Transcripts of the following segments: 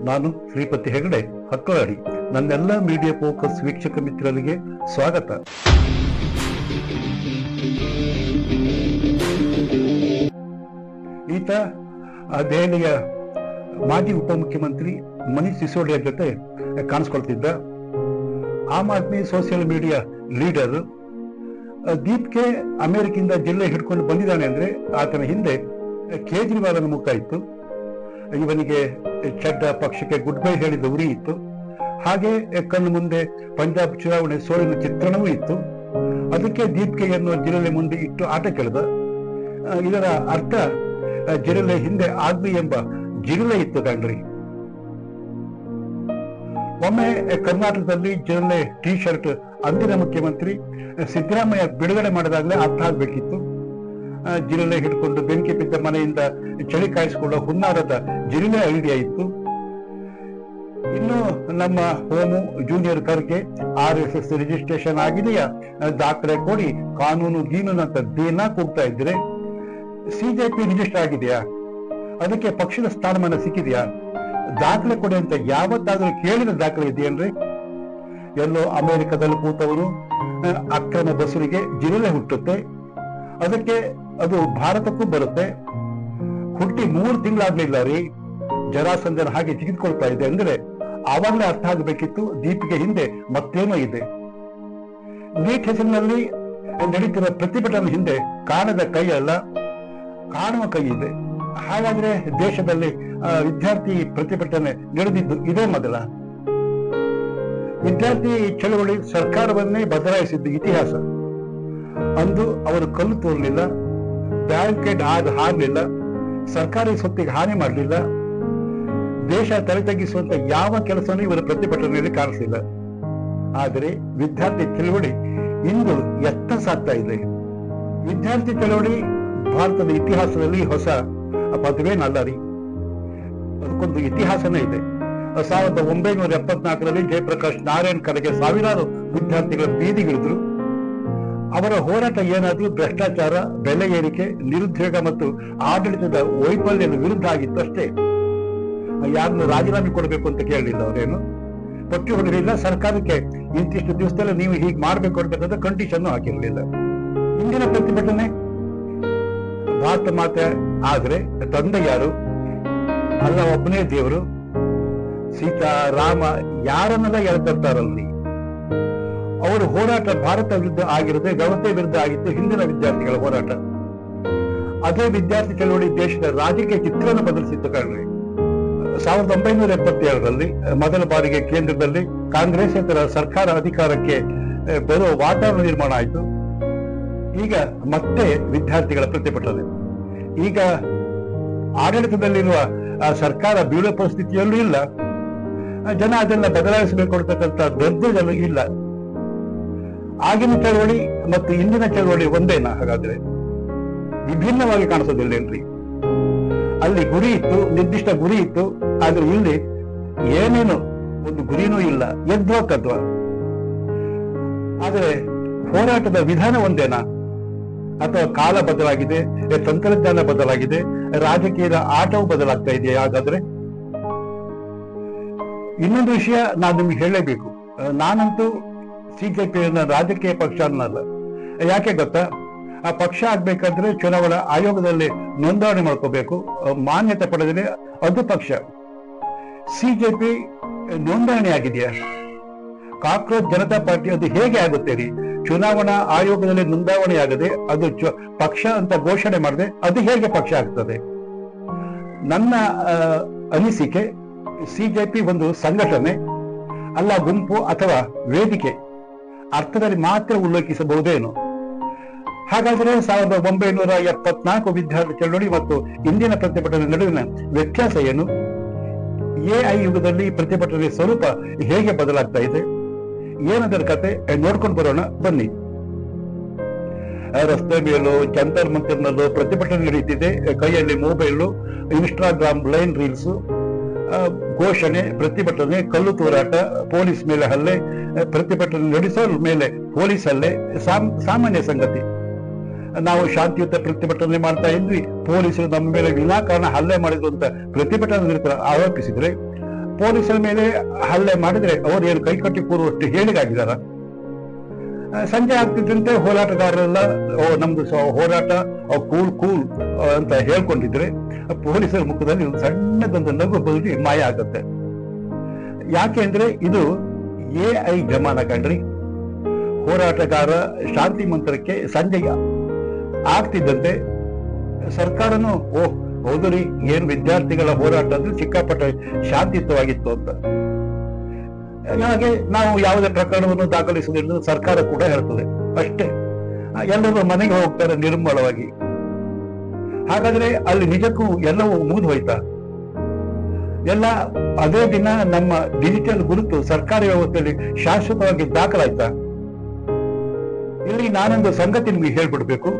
ನಾನು ಶ್ರೀಪತಿ ಹೆಗಡೆ ಹಕ್ಕಳಾಡಿ. ನನ್ನೆಲ್ಲ media focus ವೀಕ್ಷಕ ಮಿತ್ರರಿಗೆ ಸ್ವಾಗತ. ಈತ ದೆಹಲಿಯ ಮಾಜಿ ಉಪಮುಖ್ಯಮಂತ್ರಿ ಮನೀಶ್ ಸಿಸೋಡಿಯಾ ಜೊತೆ ಕಾಣಿಸ್ಕೊಳ್ತಿದ್ದ. Aam Aadmi social media leader. ದೀಪ್ಗೆ ಅಮೆರಿಕಿಂದ ಜಿಲ್ಲೆ ಹಿಡ್ಕೊಂಡು ಬಂದಿದ್ದಾನೆ ಅಂದ್ರೆ ಆತನ ಹಿಂದೆ ಕೇಜ್ರಿವಾಲನ ಮುಖ ಇತ್ತು. ಇವನಿಗೆ ಚಡ್ಡ ಪಕ್ಷಕ್ಕೆ ಗುಡ್ ಬೈ ಹೇಳಿದ ಉರಿ ಇತ್ತು. ಹಾಗೆ ಕಣ್ಣು ಮುಂದೆ ಪಂಜಾಬ್ ಚುನಾವಣೆ ಸೋಲಿನ ಚಿತ್ರಣವೂ ಇತ್ತು. ಅದಕ್ಕೆ ದೀಪ್ಗೆ ಎನ್ನುವ ಜಿರಲೆ ಮುಂದೆ ಇಟ್ಟು ಆಟ ಕೆಳೆದ. ಇದರ ಅರ್ಥ ಜಿರಲೆ ಹಿಂದೆ ಆದ್ಮಿ ಎಂಬ ಜಿರಲೆ ಇತ್ತು ಕಣ್ರಿ. ಒಮ್ಮೆ ಕರ್ನಾಟಕದಲ್ಲಿ ಜಿರಲೆ ಟಿ ಶರ್ಟ್ ಅಂದಿನ ಮುಖ್ಯಮಂತ್ರಿ ಸಿದ್ದರಾಮಯ್ಯ ಬಿಡುಗಡೆ ಮಾಡಿದಾಗಲೇ ಅರ್ಥ ಆಗ್ಬೇಕಿತ್ತು. ಜಿರಲೆ ಹಿಡ್ಕೊಂಡು ಬೆಂಕಿ ಬಿದ್ದ ಮನೆಯಿಂದ ಚಳಿ ಕಾಯಿಸಿಕೊಳ್ಳೋ ಹುನ್ನಾರದ ಜಿರಲೆ ಐಡಿಯಾ ಇತ್ತು. ಇನ್ನು ನಮ್ಮ home junior Kharge RSS registration ಆಗಿದೆಯಾ, ದಾಖಲೆ ಕೊಡಿ, ಕಾನೂನು ಗೀನೂನು ಅಂತ ದಿನ ಕೂಗ್ತಾ ಇದ್ರೆ, CJP ರಿಜಿಸ್ಟರ್ ಆಗಿದೆಯಾ, ಅದಕ್ಕೆ ಪಕ್ಷದ ಸ್ಥಾನಮಾನ ಸಿಕ್ಕಿದೆಯಾ, ದಾಖಲೆ ಕೊಡಿ ಅಂತ ಯಾವತ್ತಾದ್ರೂ ಕೇಳಿದ ದಾಖಲೆ ಇದೆಯೇನ್ರಿ? ಎಲ್ಲೋ ಅಮೆರಿಕದಲ್ಲಿ ಕೂತವರು ಅಕ್ರಮ ಬಸರಿಗೆ ಜಿರಲೆ ಹುಟ್ಟುತ್ತೆ, ಅದಕ್ಕೆ ಅದು ಭಾರತಕ್ಕೂ ಬರುತ್ತೆ. ಹುಟ್ಟಿ 3 ತಿಂಗಳಾಗ್ಲಿಲ್ಲ ರೀ, ಜರಾಸಂಧನ ಹಾಗೆ ಜಿಗಿದ್ಕೊಳ್ತಾ ಇದೆ ಅಂದ್ರೆ ಆವಾಗಲೇ ಅರ್ಥ ಆಗಬೇಕಿತ್ತು ದೀಪಿಗೆ ಹಿಂದೆ ಮತ್ತೇನೋ ಇದೆ. ನೀಟ್ ಹೆಸರಿನಲ್ಲಿ ನಡೀತಿರೋ ಪ್ರತಿಭಟನೆ ಹಿಂದೆ ಕಾಣದ ಕೈ ಅಲ್ಲ, ಕಾಣುವ ಕೈ ಇದೆ. ಹಾಗಾದ್ರೆ ದೇಶದಲ್ಲಿ ವಿದ್ಯಾರ್ಥಿ ಪ್ರತಿಭಟನೆ ನಡೆದಿದ್ದು ಇದೇ ಮೊದಲ? ವಿದ್ಯಾರ್ಥಿ ಚಳವಳಿ ಸರ್ಕಾರವನ್ನೇ ಬದಲಾಯಿಸಿದ್ದು ಇತಿಹಾಸ. ಅಂದು ಅವರು ಕಲ್ಲು ತೋರಲಿಲ್ಲ, ಬ್ಯಾರಿಕೇಡ್ ಹಾರಲಿಲ್ಲ, ಸರ್ಕಾರಿ ಸ್ವತ್ತಿಗೆ ಹಾನಿ ಮಾಡಲಿಲ್ಲ, ದೇಶ ತಲೆ ತಗ್ಗಿಸುವಂತ ಯಾವ ಕೆಲಸನೂ ಇವರ ಪ್ರತಿಭಟನೆಯಲ್ಲಿ ಕಾಣಿಸಲಿಲ್ಲ. ಆದರೆ ವಿದ್ಯಾರ್ಥಿ ಚಳವಳಿ ಇಂದು ಎತ್ತ ಸಾಗ್ತಾ ಇದೆ. ವಿದ್ಯಾರ್ಥಿ ಚಳವಳಿ ಭಾರತದ ಇತಿಹಾಸದಲ್ಲಿ ಹೊಸ ಪದವೇನಲ್ಲ ರೀ, ಅದಕ್ಕೊಂದು ಇತಿಹಾಸನೇ ಇದೆ. 1974ರಲ್ಲಿ ಜಯಪ್ರಕಾಶ್ ನಾರಾಯಣ್ ಕಡೆಗೆ ಸಾವಿರಾರು ವಿದ್ಯಾರ್ಥಿಗಳ ಬೀದಿಗಿಳಿದ್ರು. ಅವರ ಹೋರಾಟ ಏನಾದ್ರೂ ಭ್ರಷ್ಟಾಚಾರ, ಬೆಲೆ ಏರಿಕೆ, ನಿರುದ್ಯೋಗ ಮತ್ತು ಆಡಳಿತದ ವೈಫಲ್ಯದ ವಿರುದ್ಧ ಆಗಿತ್ತು ಅಷ್ಟೇ. ಯಾರನ್ನು ರಾಜೀನಾಮೆ ಕೊಡಬೇಕು ಅಂತ ಕೇಳಲಿಲ್ಲ, ಅವರೇನು ಪಟ್ಟಿ ಹೊಡಲಿಲ್ಲ, ಸರ್ಕಾರಕ್ಕೆ ಇಂತಿಷ್ಟು ದಿವಸದಲ್ಲಿ ನೀವು ಹೀಗೆ ಮಾಡ್ಬೇಕು ಅಂತಕ್ಕಂಥ ಕಂಡೀಷನ್ ಹಾಕಿರ್ಲಿಲ್ಲ. ಇಂದಿನ ಪ್ರತಿಭಟನೆ ಭಾರತ ಮಾತೆ ಆದ್ರೆ ತಂದೆ ಯಾರು? ಅಲ್ಲ ಒಬ್ಬನೇ ದೇವರು, ಸೀತಾ ರಾಮ ಯಾರನ್ನೆಲ್ಲ ಹೇಳ್ತಿರ್ತಾರಲ್ಲಿ. ಅವರ ಹೋರಾಟ ಭಾರತ ವಿರುದ್ಧ ಆಗಿರದೆ ವ್ಯವಸ್ಥೆ ವಿರುದ್ಧ ಆಗಿತ್ತು ಹಿಂದಿನ ವಿದ್ಯಾರ್ಥಿಗಳ ಹೋರಾಟ. ಅದೇ ವಿದ್ಯಾರ್ಥಿ ಚಳವಳಿ ದೇಶದ ರಾಜಕೀಯ ಚಿತ್ರವನ್ನು ಬದಲಿಸಿತ್ತು ಕಾಣ್ರಿ. 1977ರಲ್ಲಿ ಮೊದಲ ಬಾರಿಗೆ ಕೇಂದ್ರದಲ್ಲಿ ಕಾಂಗ್ರೆಸ್ಸೇತರ ಸರ್ಕಾರ ಅಧಿಕಾರಕ್ಕೆ ಬರುವ ವಾತಾವರಣ ನಿರ್ಮಾಣ ಆಯಿತು. ಈಗ ಮತ್ತೆ ವಿದ್ಯಾರ್ಥಿಗಳ ಪ್ರತಿಭಟನೆ. ಈಗ ಆಡಳಿತದಲ್ಲಿರುವ ಸರ್ಕಾರ ಬೀಳೋ ಪರಿಸ್ಥಿತಿಯಲ್ಲೂ ಇಲ್ಲ, ಜನ ಅದನ್ನ ಬದಲಾಯಿಸಬೇಕು ಅಂತಕ್ಕಂಥ ದರ್ಜೆಯಲ್ಲೂ ಇಲ್ಲ. ಆಗಿನ ಚಳವಳಿ ಮತ್ತು ಇಂದಿನ ಚಳವಳಿ ಒಂದೇನಾ? ಹಾಗಾದ್ರೆ ವಿಭಿನ್ನವಾಗಿ ಕಾಣಿಸೋದಿಲ್ಲೇನ್ರಿ? ಅಲ್ಲಿ ಗುರಿ ಇತ್ತು, ನಿರ್ದಿಷ್ಟ ಗುರಿ ಇತ್ತು, ಆದ್ರೆ ಇಲ್ಲಿ ಏನೇನು ಒಂದು ಗುರಿನೂ ಇಲ್ಲ, ಯದ್ವಾ ಕದ್ವಾ. ಆದರೆ ಹೋರಾಟದ ವಿಧಾನ ಒಂದೇನಾ? ಅಥವಾ ಕಾಲ ಬದಲಾಗಿದೆ, ತಂತ್ರಜ್ಞಾನ ಬದಲಾಗಿದೆ, ರಾಜಕೀಯದ ಆಟವು ಬದಲಾಗ್ತಾ ಇದೆಯಾ? ಹಾಗಾದ್ರೆ ಇನ್ನೊಂದು ವಿಷಯ ನಾನು ನಿಮ್ಗೆ ಹೇಳಲೇಬೇಕು. ನಾನಂತೂ CJP ರಾಜಕೀಯ ಪಕ್ಷ ಅನ್ನಲ್ಲ. ಯಾಕೆ ಗೊತ್ತಾ? ಆ ಪಕ್ಷ ಆಗ್ಬೇಕಾದ್ರೆ ಚುನಾವಣಾ ಆಯೋಗದಲ್ಲಿ ನೋಂದಣಿ ಮಾಡ್ಕೋಬೇಕು, ಮಾನ್ಯತೆ ಪಡೆದರೆ ಅದು ಪಕ್ಷ. CJP ನೋಂದಣಿ ಆಗಿದೆಯಾ? ಕಾಕ್ರೋಚ್ ಜನತಾ ಪಾರ್ಟಿ ಅದು ಹೇಗೆ ಆಗುತ್ತೆ ರೀ? ಚುನಾವಣಾ ಆಯೋಗದಲ್ಲಿ ನೋಂದಾವಣೆ ಆಗದೆ ಅದು ಪಕ್ಷ ಅಂತ ಘೋಷಣೆ ಮಾಡದೆ ಅದು ಹೇಗೆ ಪಕ್ಷ ಆಗ್ತದೆ? ನನ್ನ ಅನಿಸಿಕೆ, CJP ಒಂದು ಸಂಘಟನೆ ಅಲ್ಲ, ಗುಂಪು ಅಥವಾ ವೇದಿಕೆ ಅರ್ಥದಲ್ಲಿ ಮಾತ್ರ ಉಲ್ಲೇಖಿಸಬಹುದೇನು? ಹಾಗಾದರೆ 1974 ವಿದ್ಯಾರ್ಥಿ ಚಳವಳಿ ಮತ್ತು ಇಂದಿನ ಪ್ರತಿಭಟನೆ ನಡುವಿನ ವ್ಯತ್ಯಾಸ ಏನು? AI ಯುಗದಲ್ಲಿ ಪ್ರತಿಭಟನೆ ಸ್ವರೂಪ ಹೇಗೆ ಬದಲಾಗ್ತಾ ಇದೆ? ಏನದರ ಕತೆ ನೋಡ್ಕೊಂಡು ಬರೋಣ ಬನ್ನಿ. ರಸ್ತೆ ಮೇಲೂ ಜಂತರ್ ಮಂತರ್ನಲ್ಲೂ ಪ್ರತಿಭಟನೆ ನಡೀತಿದೆ. ಕೈಯಲ್ಲಿ ಮೊಬೈಲು, ಇನ್ಸ್ಟಾಗ್ರಾಮ್ ಲೈನ್ ರೀಲ್ಸ್, ಘೋಷಣೆ, ಪ್ರತಿಭಟನೆ, ಕಲ್ಲು ತೂರಾಟ, ಪೊಲೀಸ್ ಮೇಲೆ ಹಲ್ಲೆ, ಪ್ರತಿಭಟನೆ ನಡೆಸೋರ ಮೇಲೆ ಪೊಲೀಸ್ ಹಲ್ಲೆ ಸಾಮಾನ್ಯ ಸಂಗತಿ. ನಾವು ಶಾಂತಿಯುತ ಪ್ರತಿಭಟನೆ ಮಾಡ್ತಾ ಇದ್ವಿ, ಪೊಲೀಸರು ನಮ್ಮ ಮೇಲೆ ವಿನಾಕಾರಣ ಹಲ್ಲೆ ಮಾಡಿದ್ರು ಅಂತ ಪ್ರತಿಭಟನಾ ನಿರತರ ಆರೋಪಿಸಿದ್ರೆ ಪೊಲೀಸರ ಮೇಲೆ ಹಲ್ಲೆ ಮಾಡಿದ್ರೆ ಅವ್ರು ಏನು ಕೈಕಟ್ಟಿ ಕೂರುವಷ್ಟು ಹೇಳಿಗಾಗಿದಾರ? ಸಂಜೆ ಆಗ್ತಿದ್ದಂತೆ ಹೋರಾಟಗಾರರೆಲ್ಲ ನಮ್ದು ಹೋರಾಟ ಕೂಲ್ ಕೂಲ್ ಅಂತ ಹೇಳ್ಕೊಂಡಿದ್ರೆ ಪೊಲೀಸರ ಮುಖದಲ್ಲಿ ಒಂದು ಸಣ್ಣದೊಂದು ನಗು ಬದಲಿ ಮಾಯ ಆಗುತ್ತೆ. ಯಾಕೆ ಅಂದ್ರೆ ಇದು AI ಜಮಾನ ಕಂಡ್ರಿ. ಹೋರಾಟಗಾರ ಶಾಂತಿ ಮಂತ್ರಕ್ಕೆ ಸಂಜೆ ಆಗ್ತಿದ್ದಂತೆ ಸರ್ಕಾರನು ಹೌದು ರೀ, ಏನ್ ವಿದ್ಯಾರ್ಥಿಗಳ ಹೋರಾಟ ಅಂದ್ರೆ ಸಿಕ್ಕಾಪಟ್ಟೆ ಶಾಂತಿಯುತವಾಗಿತ್ತು ಅಂತ. ಹಾಗೆ ನಾವು ಯಾವುದೇ ಪ್ರಕರಣವನ್ನು ದಾಖಲಿಸುವುದಿಲ್ಲ ಸರ್ಕಾರ ಕೂಡ ಹೇಳ್ತದೆ ಅಷ್ಟೇ. ಎಲ್ಲರೂ ಮನೆಗೆ ಹೋಗ್ತಾರೆ ನಿರ್ಮಲವಾಗಿ. ಹಾಗಾದ್ರೆ ಅಲ್ಲಿ ನಿಜಕ್ಕೂ ಎಲ್ಲವೂ ಮುಗಿದು ಹೋಯ್ತಾ? ಎಲ್ಲ ಅದೇ ದಿನ ನಮ್ಮ ಡಿಜಿಟಲ್ ಗುರುತು ಸರ್ಕಾರಿ ವ್ಯವಸ್ಥೆಯಲ್ಲಿ ಶಾಶ್ವತವಾಗಿ ದಾಖಲಾಯ್ತಾ? ಇಲ್ಲಿ ನಾನೊಂದು ಸಂಗತಿ ನಿಮಗೆ ಹೇಳ್ಬಿಡ್ಬೇಕು.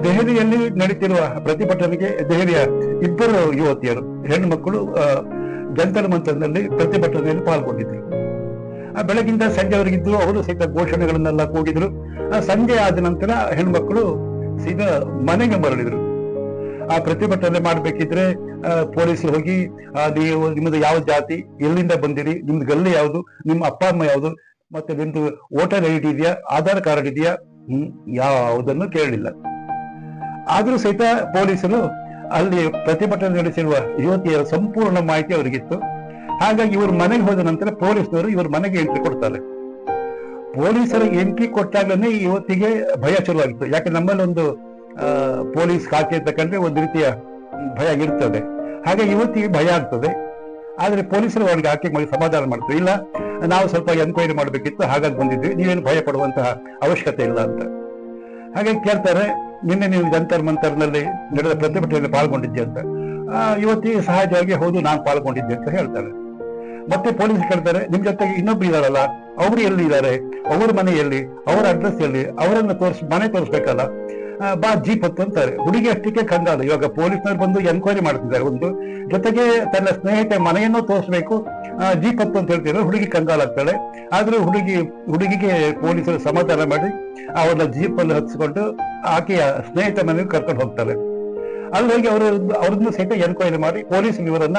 ದೆಹಲಿಯಲ್ಲಿ ನಡೀತಿರುವ ಪ್ರತಿಭಟನೆಗೆ ದೆಹಲಿಯ ಇಬ್ಬರು ಯುವತಿಯರು ಹೆಣ್ಣು ಮಕ್ಕಳು ಜಂತರ್ ಮಂತರ್ನಲ್ಲಿ ಪ್ರತಿಭಟನೆಯಲ್ಲಿ ಪಾಲ್ಗೊಂಡಿದ್ರು. ಬೆಳಗಿಂದ ಸಂಜೆವರೆಗಿದ್ರು. ಅವರು ಸಹಿತ ಘೋಷಣೆಗಳನ್ನೆಲ್ಲ ಕೂಗಿದ್ರು. ಸಂಜೆ ಆದ ನಂತರ ಹೆಣ್ಮಕ್ಳು ಸೀದಾ ಮನೆಗೆ ಮರಳಿದ್ರು. ಆ ಪ್ರತಿಭಟನೆ ಮಾಡ್ಬೇಕಿದ್ರೆ ಪೊಲೀಸರು ಹೋಗಿ ನೀವು ನಿಮ್ಮದು ಯಾವ ಜಾತಿ, ಎಲ್ಲಿಂದ ಬಂದಿರಿ, ನಿಮ್ದು ಗಲ್ಲಿ ಯಾವುದು, ನಿಮ್ಮ ಅಪ್ಪ ಅಮ್ಮ ಯಾವುದು, ಮತ್ತೆ ನಿಮ್ದು ವೋಟರ್ ID ಇದೆಯಾ, ಆಧಾರ್ ಕಾರ್ಡ್ ಇದೆಯಾ, ಯಾವುದನ್ನು ಕೇಳಲಿಲ್ಲ. ಆದ್ರೂ ಸಹಿತ ಪೊಲೀಸರು ಅಲ್ಲಿ ಪ್ರತಿಭಟನೆ ನಡೆಸಿರುವ ಯುವತಿಯರ ಸಂಪೂರ್ಣ ಮಾಹಿತಿ ಅವರಿಗಿತ್ತು. ಹಾಗಾಗಿ ಇವರು ಮನೆಗೆ ಹೋದ ನಂತರ ಪೊಲೀಸರು ಇವ್ರ ಮನೆಗೆ ಎಂಟ್ರಿ ಕೊಡ್ತಾರೆ. ಪೊಲೀಸರ ಎಂಟ್ರಿ ಕೊಟ್ಟಾಗಲೇ ಈ ಯುವತಿಗೆ ಭಯ ಶುರುವಾಗಿತ್ತು. ಯಾಕೆ ನಮ್ಮಲ್ಲಿ ಒಂದು ಪೊಲೀಸ್ ಖಾತೆ ತಕೊಂಡ್ರೆ ಒಂದು ರೀತಿಯ ಭಯ ಇರ್ತದೆ. ಹಾಗೆ ಯುವತಿಗೆ ಭಯ ಆಗ್ತದೆ. ಆದ್ರೆ ಪೊಲೀಸರು ಅವರಿಗೆ ಆಕೆ ಮಾಡಿ ಸಮಾಧಾನ ಮಾಡ್ತಾರೆ. ಇಲ್ಲ, ನಾವು ಸ್ವಲ್ಪ ಎನ್ಕ್ವೈರಿ ಮಾಡ್ಬೇಕಿತ್ತು, ಹಾಗಾಗಿ ಬಂದಿದ್ವಿ, ನೀವೇನು ಭಯ ಪಡುವಂತಹ ಅವಶ್ಯಕತೆ ಇಲ್ಲ ಅಂತ. ಹಾಗೆ ಕೇಳ್ತಾರೆ, ನಿನ್ನೆ ನೀವು ಜಂತರ್ ಮಂತರ್ನಲ್ಲಿ ನಡೆದ ಪ್ರತಿಭಟನೆಯಲ್ಲಿ ಪಾಲ್ಗೊಂಡಿದ್ದೆ ಅಂತ. ಯುವತಿ ಸಹಜವಾಗಿ ಹೌದು, ನಾನು ಪಾಲ್ಗೊಂಡಿದ್ದೆ ಅಂತ ಹೇಳ್ತಾರೆ. ಮತ್ತೆ ಪೊಲೀಸ್ ಕೇಳ್ತಾರೆ, ನಿಮ್ ಜೊತೆಗೆ ಇನ್ನೊಬ್ರು ಇದಾರಲ್ಲ, ಅವ್ರು ಎಲ್ಲಿ ಇದ್ದಾರೆ, ಅವ್ರ ಮನೆಯಲ್ಲಿ, ಅವರ ಅಡ್ರೆಸ್ ಎಲ್ಲಿ, ಅವರನ್ನ ಮನೆ ತೋರಿಸ್ಬೇಕಲ್ಲ, ಬಾ ಜೀಪ್ ಹತ್ತು ಅಂತಾರೆ. ಹುಡುಗಿ ಅಷ್ಟಕ್ಕೆ ಕಂಗಾಲ. ಇವಾಗ ಪೊಲೀಸ್ನವ್ರು ಬಂದು ಎನ್ಕ್ವೈರಿ ಮಾಡ್ತಿದ್ದಾರೆ ಒಂದು, ಜೊತೆಗೆ ತನ್ನ ಸ್ನೇಹಿತ ಮನೆಯನ್ನು ತೋರಿಸ್ಬೇಕು, ಜೀಪ್ ಹತ್ತು ಅಂತ ಹೇಳ್ತಿದ್ರೆ ಹುಡುಗಿ ಕಂಗಾಲಾಗ್ತಾಳೆ. ಆದ್ರೂ ಹುಡುಗಿಗೆ ಪೊಲೀಸರು ಸಮಾಧಾನ ಮಾಡಿ ಅವ್ರನ್ನ ಜೀಪ್ ಅಲ್ಲಿ ಹತ್ಸ್ಕೊಂಡು ಆಕೆಯ ಸ್ನೇಹಿತ ಮನೆಗೆ ಕರ್ಕೊಂಡು ಹೋಗ್ತಾರೆ. ಅಲ್ಲಿ ಹೋಗಿ ಅವ್ರನ್ನು ಸಹಿತ ಎನ್ಕ್ವೈರಿ ಮಾಡಿ ಪೊಲೀಸ್ ಇವರನ್ನ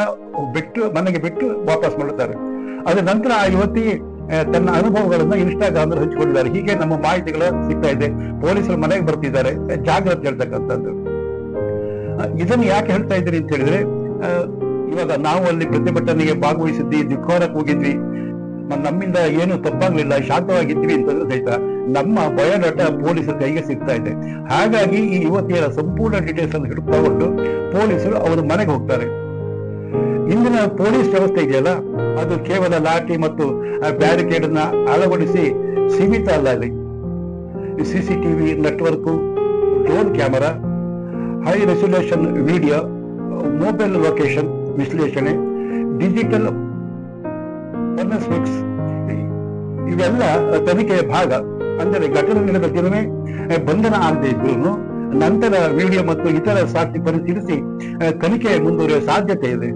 ಮನೆಗೆ ಬಿಟ್ಟು ವಾಪಸ್ ಮಾಡುತ್ತಾರೆ. ಅದ್ರ ನಂತರ ಆ ಯುವತಿ ತನ್ನ ಅನುಭವಗಳನ್ನ ಇನ್ಸ್ಟಾಗ್ರಾಮ್ ಅಲ್ಲಿ ಹಂಚಿಕೊಂಡಿದ್ದಾರೆ. ಹೀಗೆ ನಮ್ಮ ಮಾಹಿತಿಗಳು ಸಿಗ್ತಾ ಇದೆ, ಪೊಲೀಸರು ಮನೆಗೆ ಬರ್ತಿದ್ದಾರೆ, ಜಾಗ್ರತೆ ಹೇಳ್ತಕ್ಕಂಥದ್ದು. ಇದನ್ನು ಯಾಕೆ ಹೇಳ್ತಾ ಇದ್ದೀನಿ ಅಂತ ಹೇಳಿದ್ರೆ, ಇವಾಗ ನಾವು ಅಲ್ಲಿ ಪ್ರತಿಭಟನೆಗೆ ಭಾಗವಹಿಸಿದ್ವಿ, ಧಿಕ್ಕಾರಕ್ಕೆ ಹೋಗಿದ್ವಿ, ನಮ್ಮಿಂದ ಏನು ತಪ್ಪಾಗ್ಲಿಲ್ಲ, ಶಾಂತವಾಗಿದ್ವಿ ಅಂತಂದ್ರೆ ಸಹಿತ ನಮ್ಮ ಬಯೋಡಾಟ ಪೊಲೀಸರ ಕೈಗೆ ಸಿಗ್ತಾ ಇದೆ. ಹಾಗಾಗಿ ಈ ಯುವತಿಯರ ಸಂಪೂರ್ಣ ಡೀಟೇಲ್ಸ್ ಅನ್ನು ಹಿಡಿದುಕೊಂಡು ಪೊಲೀಸರು ಅವರ ಮನೆಗೆ ಹೋಗ್ತಾರೆ. ಇಂದಿನ ಪೊಲೀಸ್ ವ್ಯವಸ್ಥೆ ಇದೆಯಲ್ಲ, ಅದು ಕೇವಲ ಲಾಠಿ ಮತ್ತು ಬ್ಯಾರಿಕೇಡ್ ಅನ್ನ ಅಳವಡಿಸಿ ಸೀಮಿತ ಅಲ್ಲ. ಅಲ್ಲಿ CCTV network, drone camera, high resolution video, mobile location ವಿಶ್ಲೇಷಣೆ, ಡಿಜಿಟಲ್ ಫೋರೆನ್ಸಿಕ್ಸ್ ಇವೆಲ್ಲ ತನಿಖೆಯ ಭಾಗ. ಅಂದರೆ ಘಟನೆ ನಡೆದ ದಿನವೇ ಬಂಧನ ಆಗದೆ ಇದ್ರು ನಂತರ ವಿಡಿಯೋ ಮತ್ತು ಇತರ ಸಾಕ್ಷಿ ಪರಿಶೀಲಿಸಿ ತನಿಖೆ ಮುಂದುವರಿಯುವ ಸಾಧ್ಯತೆ ಇದೆ.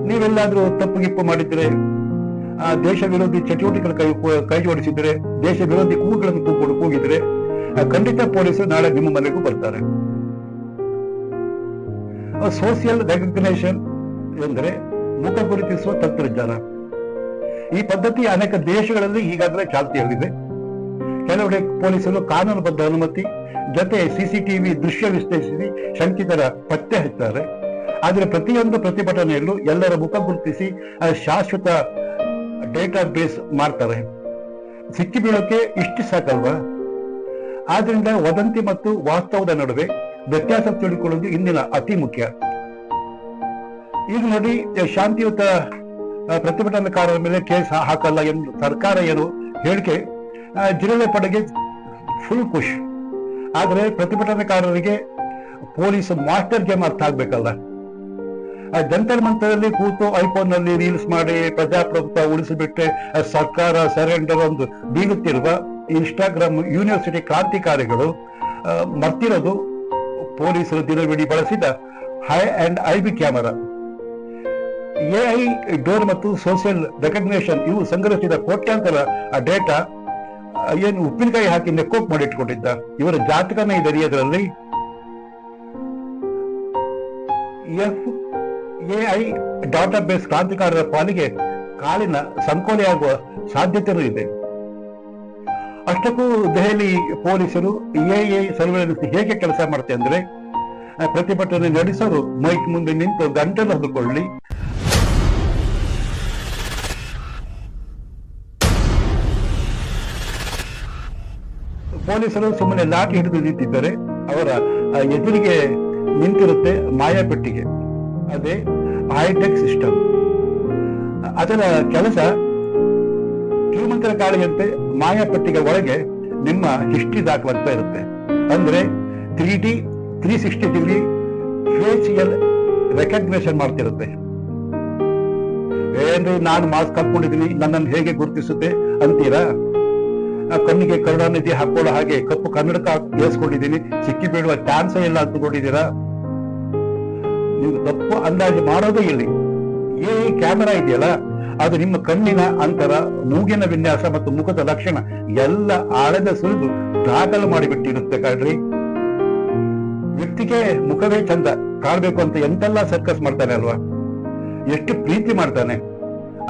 ನೀವೆಲ್ಲಾದ್ರೂ ತಪ್ಪು ಮಾಡಿದ್ರೆ, ದೇಶ ವಿರೋಧಿ ಚಟುವಟಿಕೆಗಳ ಕೈ ಜೋಡಿಸಿದ್ರೆ, ದೇಶ ವಿರೋಧಿ ಕೂಗುಗಳನ್ನು ಕೂಗಿದ್ರೆ ಖಂಡಿತ ಪೊಲೀಸರು ನಾಳೆ ನಿಮ್ಮ ಮನೆಗೂ ಬರ್ತಾರೆ. ಸೋಷಿಯಲ್ ರೆಕಗ್ನೇಷನ್ ಎಂದರೆ ಮುಖ ಗುರುತಿಸುವ ತಂತ್ರಜ್ಞಾನ. ಈ ಪದ್ಧತಿ ಅನೇಕ ದೇಶಗಳಲ್ಲಿ ಈಗಾಗಲೇ ಚಾಲ್ತಿಯಲ್ಲಿದೆ. ಕೆಲವೆಡೆ ಪೊಲೀಸರು ಕಾನೂನುಬದ್ಧ ಅನುಮತಿ ಜೊತೆ CCTV ದೃಶ್ಯ ವಿಶ್ಲೇಷಿಸಿ ಶಂಕಿತರ ಪತ್ತೆ ಹಚ್ಚುತ್ತಾರೆ. ಆದ್ರೆ ಪ್ರತಿಯೊಂದು ಪ್ರತಿಭಟನೆಯಲ್ಲೂ ಎಲ್ಲರ ಮುಖ ಗುರುತಿಸಿ ಶಾಶ್ವತ ಡೇಟಾ ಬೇಸ್ ಮಾಡ್ತಾರೆ. ಸಿಕ್ಕಿ ಬೀಳೋಕೆ ಇಷ್ಟು ಸಾಕಲ್ವಾ? ಆದ್ರಿಂದ ವದಂತಿ ಮತ್ತು ವಾಸ್ತವದ ನಡುವೆ ವ್ಯತ್ಯಾಸ ತಿಳ್ಕೊಳ್ಳೋದು ಇಂದಿನ ಅತಿ ಮುಖ್ಯ. ಈಗ ನೋಡಿ, ಶಾಂತಿಯುತ ಪ್ರತಿಭಟನಾಕಾರರ ಮೇಲೆ ಕೇಸ್ ಹಾಕಲ್ಲ ಎಂದು ಸರ್ಕಾರ ಏನು ಹೇಳಿಕೆ, ಜಿಲ್ಲೆ ಪಡೆಗೆ ಫುಲ್ ಖುಷ್. ಆದ್ರೆ ಪ್ರತಿಭಟನಾಕಾರರಿಗೆ ಪೊಲೀಸ್ ಮಾಸ್ಟರ್ ಗೇಮ್ ಅರ್ಥ ಆಗ್ಬೇಕಲ್ಲ. ಜಂತರ್ ಮಂತರಲ್ಲಿ ಕೂತು ಐಫೋನ್ ನಲ್ಲಿ ರೀಲ್ಸ್ ಮಾಡಿ ಪ್ರಜಾಪ್ರಭುತ್ವ ಉಳಿಸಿಬಿಟ್ಟೆ ಸರ್ಕಾರ ಸರೆಂಡರ್ ಒಂದು ಬೀಗುತ್ತಿರುವ ಇನ್ಸ್ಟಾಗ್ರಾಮ್ ಯೂನಿವರ್ಸಿಟಿ ಕ್ರಾಂತಿಕಾರಿಗಳು ಮರ್ತಿರೋದು ಪೊಲೀಸರು ದಿನವಿಡೀ ಬಳಸಿದ high and IB camera, AI door ಮತ್ತು ಸೋಷಿಯಲ್ ರೆಕಗ್ನೇಷನ್ ಇವು ಸಂಗ್ರಹಿಸಿದ ಕೋಟ್ಯಾಂತರ ಡೇಟಾ ಏನು ಉಪ್ಪಿನಕಾಯಿ ಹಾಕಿ ನೆಕ್ಕೋಕ್ ಮಾಡಿಟ್ಕೊಂಡಿದ್ದ ಇವರ ಜಾತಕನೇ ಇದೆಯದರಲ್ಲಿ. AI ಡಾಟಾಬೇಸ್ ಕ್ರಾಂತಿಕಾರರ ಪಾಲಿಗೆ ಕಾಲಿನ ಸಂಕೋಲೆಯಾಗುವ ಸಾಧ್ಯತೆಯೂ ಇದೆ. ಅಷ್ಟಕ್ಕೂ ದೆಹಲಿ ಪೊಲೀಸರು AI ಸರ್ವೆಲೆನ್ಸ್ ಹೇಗೆ ಕೆಲಸ ಮಾಡುತ್ತೆ ಅಂದ್ರೆ, ಪ್ರತಿಭಟನೆ ನಡೆಸಲು ಮೈಕ್ ಮುಂದೆ ನಿಂತು ಗಂಟಲು ಹೊದ್ದುಕೊಳ್ಳಿ, ಪೊಲೀಸರು ಸುಮ್ಮನೆ ಲಾಠಿ ಹಿಡಿದು ನಿಂತಿದ್ದರೆ ಅವರ ಎದುರಿಗೆ ನಿಂತಿರುತ್ತೆ ಮಾಯಾಪೆಟ್ಟಿಗೆ. ಅದೇ ಹೈಟೆಕ್ ಸಿಸ್ಟಮ್. ಅದರ ಕೆಲಸ ಶ್ರೀಮಂತರ ಕಾಳಿಯಂತೆ ಮಾಯಾಪೆಟ್ಟಿಗೆ ಒಳಗೆ ನಿಮ್ಮ ಹಿಸ್ಟ್ರಿ ದಾಖಲಾಗ್ತಾ ಇರುತ್ತೆ. ಅಂದ್ರೆ 3D 360 ಡಿಗ್ರಿ ಫೇಸಿಯಲ್ ರೆಕಗ್ನೇಷನ್ ಮಾಡ್ತಿರುತ್ತೆ. ಏನ್ರಿ ನಾನು ಮಾಸ್ಕ್ ಹಾಕೊಂಡಿದ್ದೀನಿ, ನನ್ನನ್ನು ಹೇಗೆ ಗುರುತಿಸುತ್ತೆ ಅಂತೀರಾ? ಕಣ್ಣಿಗೆ ಕರುಣಾನಿಧಿ ಹಾಕೊಳ್ಳೋ ಹಾಗೆ ಕಪ್ಪು ಕನ್ನಡಕ ಏರ್ಸ್ಕೊಂಡಿದ್ದೀನಿ, ಸಿಕ್ಕಿ ಬೀಳುವ ಚಾನ್ಸೇ ಇಲ್ಲ ಅಂದುಕೊಂಡಿದ್ದೀರಾ? ನೀವು ತಪ್ಪು ಅಂದಾಜು ಮಾಡೋದೇ ಇಲ್ಲಿ. ಕ್ಯಾಮೆರಾ ಇದೆಯಲ್ಲ, ಅದು ನಿಮ್ಮ ಕಣ್ಣಿನ ಅಂತರ, ಮೂಗಿನ ವಿನ್ಯಾಸ ಮತ್ತು ಮುಖದ ಲಕ್ಷಣ ಎಲ್ಲ ಆಳದ ಸುರಿದು ದಾಖಲು ಮಾಡಿಬಿಟ್ಟಿರುತ್ತೆ ಕಣ್ರಿ. ವ್ಯಕ್ತಿಗೆ ಮುಖವೇ ಚಂದ ಕಾಡ್ಬೇಕು ಅಂತ ಎಂತೆಲ್ಲ ಸರ್ಕಸ್ ಮಾಡ್ತಾನೆ ಅಲ್ವಾ, ಎಷ್ಟು ಪ್ರೀತಿ ಮಾಡ್ತಾನೆ.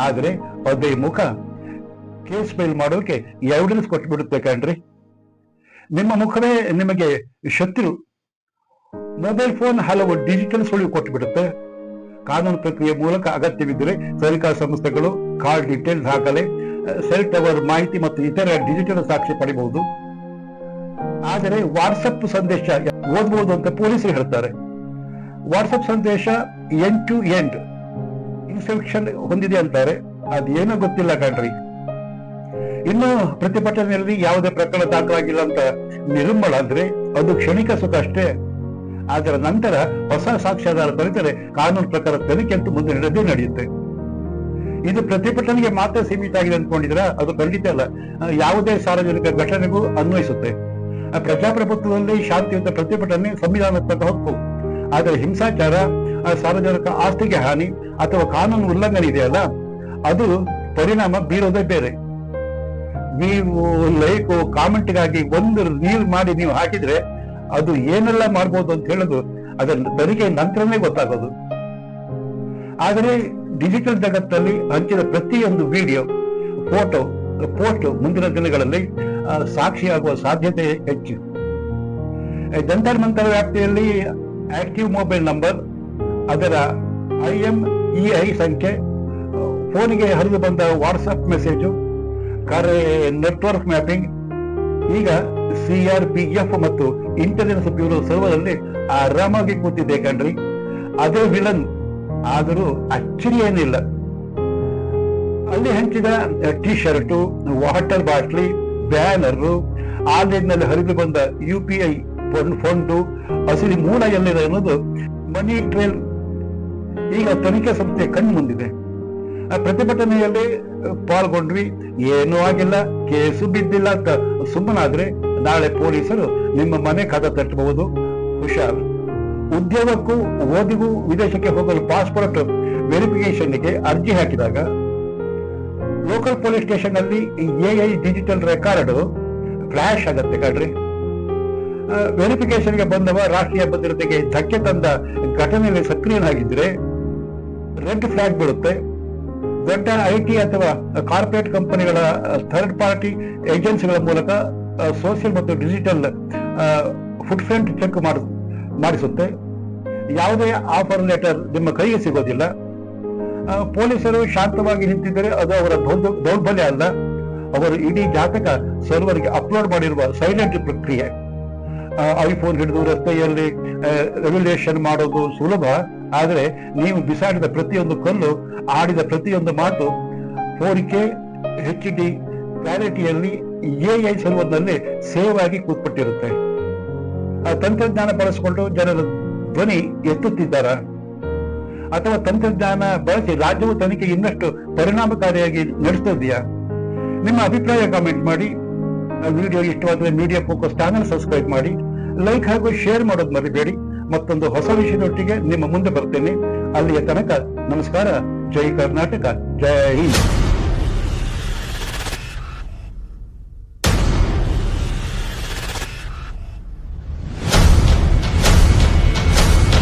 ಆದ್ರೆ ಅದೇ ಮುಖ ಕೇಸ್ ಫೈಲ್ ಮಾಡೋಕೆ ಎವಿಡೆನ್ಸ್ ಕೊಟ್ಟು ಬಿಡುತ್ತೆ ಕಣ್ರಿ. ನಿಮ್ಮ ಮುಖವೇ ನಿಮಗೆ ಶತ್ರು. ಮೊಬೈಲ್ ಫೋನ್ ಹಲವು ಡಿಜಿಟಲ್ ಸುಳಿವು ಕೊಟ್ಟು ಬಿಡುತ್ತೆ. ಕಾನೂನು ಪ್ರಕ್ರಿಯೆ ಮೂಲಕ ಅಗತ್ಯವಿದ್ದರೆ ತನಿಖಾ ಸಂಸ್ಥೆಗಳು ಕಾಲ್ ಡೀಟೇಲ್ ದಾಖಲೆ, ಸೆಲ್ ಟವರ್ ಮಾಹಿತಿ ಮತ್ತು ಇತರ ಡಿಜಿಟಲ್ ಸಾಕ್ಷಿ ಪಡಿಬಹುದು. ಆದರೆ ವಾಟ್ಸಪ್ ಸಂದೇಶ ಓದಬಹುದು ಅಂತ ಪೊಲೀಸರು ಹೇಳ್ತಾರೆ. ವಾಟ್ಸಪ್ ಸಂದೇಶ ಎಂಡ್ ಟು ಎಂಡ್ ಇನ್ಸೆಪ್ಷನ್ ಹೊಂದಿದೆ ಅಂತಾರೆ. ಅದೇನೋ ಗೊತ್ತಿಲ್ಲ ಕಣ್ರಿ. ಇನ್ನು ಪ್ರತಿಭಟನೆಯಲ್ಲಿ ಯಾವುದೇ ಪ್ರಕರಣ ದಾಖಲಾಗಿಲ್ಲ ಅಂತ ನಿರ್ಮಲ ಅಂದ್ರೆ ಅದು ಕ್ಷಣಿಕ ಸುಖ ಅಷ್ಟೇ. ಅದರ ನಂತರ ಹೊಸ ಸಾಕ್ಷ್ಯಾಧಾರ ದೊರೆತರೆ ಕಾನೂನು ಪ್ರಕಾರ ತನಿಖೆ ಅಂತೂ ಮುಂದೆ ನಡೆಯುತ್ತೆ. ಇದು ಪ್ರತಿಭಟನೆಗೆ ಮಾತ್ರ ಸೀಮಿತ ಆಗಿದೆ ಅಂದ್ಕೊಂಡಿದ್ರ? ಅದು ಖಂಡಿತ ಅಲ್ಲ, ಯಾವುದೇ ಸಾರ್ವಜನಿಕ ಘಟನೆಗೂ ಅನ್ವಯಿಸುತ್ತೆ. ಪ್ರಜಾಪ್ರಭುತ್ವದಲ್ಲಿ ಶಾಂತಿಯುತ ಪ್ರತಿಭಟನೆ ಸಂವಿಧಾನಾತ್ಮಕ ಹಕ್ಕು. ಆದರೆ ಹಿಂಸಾಚಾರ, ಸಾರ್ವಜನಿಕ ಆಸ್ತಿಗೆ ಹಾನಿ ಅಥವಾ ಕಾನೂನು ಉಲ್ಲಂಘನೆ ಇದೆಯಲ್ಲ, ಅದು ಪರಿಣಾಮ ಬೀರೋದೇ ಬೇರೆ. ನೀವು ಲೈಕ್ ಕಾಮೆಂಟ್ಗಾಗಿ ಒಂದು ರೀಲ್ ಮಾಡಿ ನೀವು ಹಾಕಿದ್ರೆ ಅದು ಏನೆಲ್ಲ ಮಾಡ್ಬೋದು ಅಂತ ಹೇಳೋದು ಅದರ ತನಿಖೆ ನಂತರನೇ ಗೊತ್ತಾಗೋದು. ಆದರೆ ಡಿಜಿಟಲ್ ಜಗತ್ತಲ್ಲಿ ಹಂಚಿದ ಪ್ರತಿಯೊಂದು ವಿಡಿಯೋ, ಫೋಟೋ, ಪೋಸ್ಟ್ ಮುಂದಿನ ದಿನಗಳಲ್ಲಿ ಸಾಕ್ಷಿಯಾಗುವ ಸಾಧ್ಯತೆ ಹೆಚ್ಚು. ಜಂತರ್ ಮಂತರ್ ವ್ಯಾಪ್ತಿಯಲ್ಲಿ ಆಕ್ಟಿವ್ ಮೊಬೈಲ್ ನಂಬರ್, ಅದರ IMEI ಸಂಖ್ಯೆ, ಫೋನಿಗೆ ಹರಿದು ಬಂದ ವಾಟ್ಸ್ಆಪ್ ಮೆಸೇಜು, ಕರೆ, ನೆಟ್ವರ್ಕ್ ಮ್ಯಾಪಿಂಗ್ ಈಗ CRPF ಮತ್ತು ಇಂಟೆಲಿಜೆನ್ಸ್ ಬ್ಯೂರೋ ಸರ್ವರ್ ಅಲ್ಲಿ ಆರಾಮಾಗಿ ಕೂತಿದೆ ಕಣ್ರಿ. ಅದೇ ವಿಲನ್ ಆದರೂ ಅಚ್ಚರಿ ಏನಿಲ್ಲ. ಅಲ್ಲಿ ಹಂಚಿದ T shirt, water bottle, banner, online ನಲ್ಲಿ ಹರಿದು ಬಂದ UPI ಫಂಡು, ಅಸಲಿ ಮೂಲ ಎಲ್ಲಿದೆ ಅನ್ನೋದು ಮನಿ ಟ್ರೇಲ್ ಈಗ ತನಿಖೆ ಸಂಸ್ಥೆ ಕಣ್ಣು ಮುಂದಿದೆ. ಪ್ರತಿಭಟನೆಯಲ್ಲಿ ಪಾಲ್ಗೊಂಡ್ವಿ, ಏನೂ ಆಗಿಲ್ಲ, ಕೇಸು ಬಿದ್ದಿಲ್ಲ ಅಂತ ಸುಮ್ಮನಾದ್ರೆ ನಾಳೆ ಪೊಲೀಸರು ನಿಮ್ಮ ಮನೆ ಕದ ತಟ್ಟಬಹುದು. ಹುಷಾರ್. ಉದ್ಯೋಗಕ್ಕೂ ಓದಿಗೂ ವಿದೇಶಕ್ಕೆ ಹೋಗಲು ಪಾಸ್ಪೋರ್ಟ್ ವೆರಿಫಿಕೇಶನ್ಗೆ ಅರ್ಜಿ ಹಾಕಿದಾಗ ಲೋಕಲ್ ಪೊಲೀಸ್ ಸ್ಟೇಷನ್ ಅಲ್ಲಿ AI ಡಿಜಿಟಲ್ ರೆಕಾರ್ಡ್ ಫ್ಲಾಶ್ ಆಗತ್ತೆ ಕಣ್ರಿ. ವೆರಿಫಿಕೇಶನ್ಗೆ ಬಂದವ ರಾಷ್ಟ್ರೀಯ ಭದ್ರತೆಗೆ ಧಕ್ಕೆ ತಂದ ಘಟನೆಯಲ್ಲಿ ಸಕ್ರಿಯನಾಗಿದ್ರೆ ರೆಡ್ ಫ್ಲಾಗ್ ಬೀಳುತ್ತೆ. ದೊಡ್ಡ IT ಅಥವಾ ಕಾರ್ಪೊರೇಟ್ ಕಂಪನಿಗಳ ಥರ್ಡ್ ಪಾರ್ಟಿ ಏಜೆನ್ಸಿಗಳ ಮೂಲಕ ಸೋಷಿಯಲ್ ಮತ್ತು ಡಿಜಿಟಲ್ ಫುಟ್ಪ್ರಿಂಟ್ ಚೆಕ್ ಮಾಡಿಸುತ್ತೆ. ಯಾವುದೇ ಆಫರ್ ಲೆಟರ್ ನಿಮ್ಮ ಕೈಗೆ ಸಿಗೋದಿಲ್ಲ. ಪೊಲೀಸರು ಶಾಂತವಾಗಿ ನಿಂತಿದ್ದರೆ ಅದು ಅವರ ದೌರ್ಬಲ್ಯ ಅಲ್ಲ, ಅವರು ಇಡೀ ಜಾತಕ ಸರ್ವರ್ಗೆ ಅಪ್ಲೋಡ್ ಮಾಡಿರುವ ಸೈಲೆಂಟ್ ಪ್ರಕ್ರಿಯೆ. ಐಫೋನ್ ಹಿಡಿದು ರಸ್ತೆಯಲ್ಲಿ ರೆಗ್ಯುಲೇಷನ್ ಮಾಡೋದು ಸುಲಭ, ಆದರೆ ನೀವು ಬಿಸಾಡಿದ ಪ್ರತಿಯೊಂದು ಕಲ್ಲು, ಆಡಿದ ಪ್ರತಿಯೊಂದು ಮಾತು 4K HD ಕ್ಲಾರಿಟಿಯಲ್ಲಿ AI ಸರ್ವರ್ನಲ್ಲಿ ಸೇವ್ ಆಗಿ ಕೂತ್ಪಟ್ಟಿರುತ್ತೆ. ತಂತ್ರಜ್ಞಾನ ಬಳಸಿಕೊಂಡು ಜನರ ಧ್ವನಿ ಎತ್ತುತ್ತಿದ್ದಾರ ಅಥವಾ ತಂತ್ರಜ್ಞಾನ ಬಳಸಿ ರಾಜ್ಯವು ತನಿಖೆ ಇನ್ನಷ್ಟು ಪರಿಣಾಮಕಾರಿಯಾಗಿ ನಡೆಸ್ತಿದೆಯಾ? ನಿಮ್ಮ ಅಭಿಪ್ರಾಯ ಕಾಮೆಂಟ್ ಮಾಡಿ. ವಿಡಿಯೋ ಇಷ್ಟವಾದರೆ ಮೀಡಿಯಾ ಫೋಕಸ್ ಚಾನೆಲ್ ಸಬ್ಸ್ಕ್ರೈಬ್ ಮಾಡಿ, ಲೈಕ್ ಹಾಗೂ ಶೇರ್ ಮಾಡೋದು ಮರಿಬೇಡಿ. ಮತ್ತೊಂದು ಹೊಸ ವಿಷಯದೊಟ್ಟಿಗೆ ನಿಮ್ಮ ಮುಂದೆ ಬರ್ತೇನೆ. ಅಲ್ಲಿಯ ತನಕ ನಮಸ್ಕಾರ. ಜೈ ಕರ್ನಾಟಕ, ಜೈ ಹಿಂದ್.